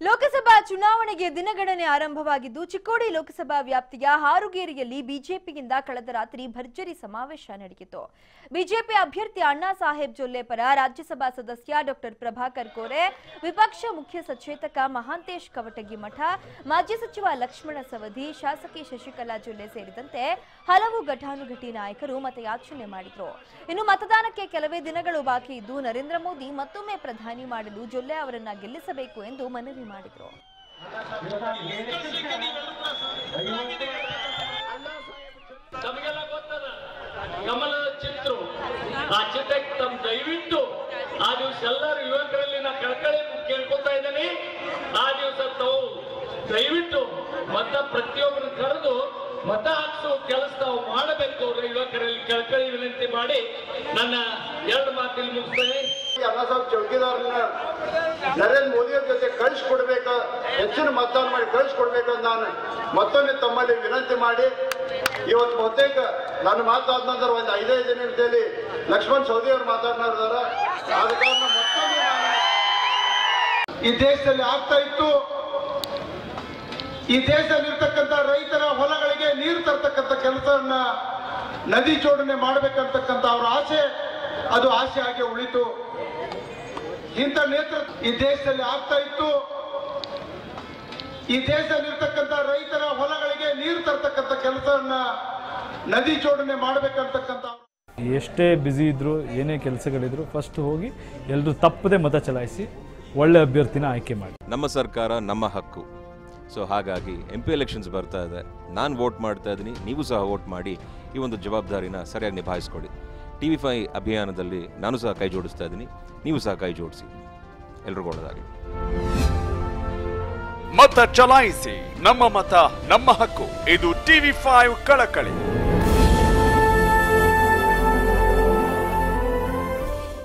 ಲೋಕಸಭಾ ಚುನಾವಣೆಗೆ ದಿನಗಣನೆ ಆರಂಭವಾಗಿದ್ದು ಚಿಕ್ಕೋಡಿ ಲೋಕಸಭಾ ವ್ಯಾಪ್ತಿಯ ಹಾರುಗೇರಿಯಲ್ಲಿ ಬಿಜೆಪಿಯಿಂದ ಕಳೆದ ರಾತ್ರಿ ಭರ್ಜರಿ ಸಮಾವೇಶ ನಡೆಯಿತು. ಬಿಜೆಪಿ ಅಭ್ಯರ್ಥಿ ಅಣ್ಣಾ ಸಾಹೇಬ್ ಜೊಲ್ಲೆ ಪರ ರಾಜ್ಯಸಭಾ ಸದಸ್ಯ ಡಾಕ್ಟರ್ ಪ್ರಭಾಕರ್ ಕೋರೆ, ವಿಪಕ್ಷ ಮುಖ್ಯ ಸಚೇತಕ ಮಹಾಂತೇಶ್ ಕವಟಗಿಮಠ, ಮಾಜಿ ಸಚಿವ ಲಕ್ಷ್ಮಣ ಸವದಿ, ಶಾಸಕಿ ಶಶಿಕಲಾ ಜೊಲ್ಲೆ ಸೇರಿದಂತೆ ಹಲವು ಘಟಾನುಘಟಿ ನಾಯಕರು ಮತಯಾಚನೆ ಮಾಡಿದರು. ಇನ್ನು ಮತದಾನಕ್ಕೆ ಕೆಲವೇ ದಿನಗಳು ಬಾಕಿ ಇದ್ದು ನರೇಂದ್ರ ಮೋದಿ ಮತ್ತೊಮ್ಮೆ ಪ್ರಧಾನಿ ಮಾಡಲು ಜೊಲ್ಲೆ ಅವರನ್ನ ಗೆಲ್ಲಿಸಬೇಕು ಎಂದು ಮನವಿ ಮಾಡಿದ್ರು. ಕಮಲದ ಚಿತ್ರ ಆ ಚಿತ್ರಕ್ಕೆ ತಮ್ಮ ದಯವಿಟ್ಟು ಆ ದಿವಸ ಎಲ್ಲರೂ ಯುವಕರಲ್ಲಿ ನಾ ಕಳಕಳಿ ಕೇಳ್ಕೊತಾ ಇದ್ದೇನೆ. ಆ ದಿವಸ ತಾವು ದಯವಿಟ್ಟು ಮತ ಪ್ರತಿಯೊಬ್ಬರು ಕರೆದು ಮತ ಹಾಕಿಸುವ ಕೆಲಸ ತಾವು ಮಾಡಬೇಕು. ಯುವಕರಲ್ಲಿ ಕಳಕಳಿ ವಿನಂತಿ ಮಾಡಿ ನನ್ನ ಎರಡು ಮಾತಿಲ್ಲಿ ಮುಗಿಸ್ತೇನೆ. ಅಣ್ಣಾ ಸಾಹೇಬ್ ಚೌಕಿದಾರನ್ನ ನರೇಂದ್ರ ಮೋದಿಯವ್ರ ಜೊತೆ ಕಳಿಸ್ಕೊಡ್ಬೇಕು, ಹೆಚ್ಚಿನ ಮತದಾನ ಮಾಡಿ ಕಳಿಸ್ಕೊಡ್ಬೇಕು ಅಂತ ನಾನು ಮತ್ತೊಮ್ಮೆ ತಮ್ಮಲ್ಲಿ ವಿನಂತಿ ಮಾಡಿ ಇವತ್ತು ಬಹುತೇಕ ನಾನು ಮಾತಾದ ನಂತರ ಒಂದು 5 ನಿಮಿಷದಲ್ಲಿ ಲಕ್ಷ್ಮಣ್ ಸವದಿ ಅವರು ಮಾತಾಡ್ತಾರ. ಆದ ಕಾರಣ ಮತ್ತೊಮ್ಮೆ ಈ ದೇಶದಲ್ಲಿ ಆಗ್ತಾ ಇತ್ತು, ಈ ದೇಶದಲ್ಲಿರ್ತಕ್ಕಂಥ ರೈತರ ಹೊಲಗಳಿಗೆ ನೀರು ತರ್ತಕ್ಕಂಥ ಕೆಲಸವನ್ನ ನದಿ ಜೋಡಣೆ ಮಾಡಬೇಕಂತಕ್ಕಂಥ ಅವರ ಆಸೆ, ಅದು ಆಸೆ ಆಗಿ ಉಳಿತು. ಇಂಥ ನೇತೃತ್ವ ಈ ದೇಶದಲ್ಲಿ ಆಗ್ತಾ ಇತ್ತು, ಈ ದೇಶದಲ್ಲಿರ್ತಕ್ಕಂಥ ರೈತರ ಹೊಲಗಳಿಗೆ ನೀರು ತರ್ತಕ್ಕಂಥ ಕೆಲಸವನ್ನ ನದಿ ಜೋಡಣೆ ಮಾಡಬೇಕಂತಕ್ಕಂಥ ಎಷ್ಟೇ ಬ್ಯುಸಿ ಇದ್ರು, ಏನೇ ಕೆಲಸಗಳಿದ್ರು, ಫಸ್ಟ್ ಹೋಗಿ ಎಲ್ಲರೂ ತಪ್ಪದೆ ಮತ ಚಲಾಯಿಸಿ ಒಳ್ಳೆ ಅಭ್ಯರ್ಥಿನ ಆಯ್ಕೆ ಮಾಡಿ. ನಮ್ಮ ಸರ್ಕಾರ ನಮ್ಮ ಹಕ್ಕು. ಸೊ ಹಾಗಾಗಿ MP ಎಲೆಕ್ಷನ್ಸ್ ಬರ್ತಾ ಇದೆ, ನಾನು ವೋಟ್ ಮಾಡ್ತಾ ಇದ್ದೀನಿ, ನೀವು ಸಹ ವೋಟ್ ಮಾಡಿ ಈ ಒಂದು ಜವಾಬ್ದಾರಿನ ಸರಿಯಾಗಿ ನಿಭಾಯಿಸ್ಕೊಡಿ. TV5 ಅಭಿಯಾನದಲ್ಲಿ ನಾನು ಸಹ ಕೈ ಜೋಡಿಸ್ತಾ ಇದ್ದೀನಿ, ನೀವು ಸಹ ಕೈ ಜೋಡಿಸಿ. ಎಲ್ರಿಗೂ ಒಳ್ಳೆಯದಾಗಲಿ. ಮತ ಚಲಾಯಿಸಿ, ನಮ್ಮ ಮತ ನಮ್ಮ ಹಕ್ಕು. ಇದು TV5 ಕಳಕಳಿ.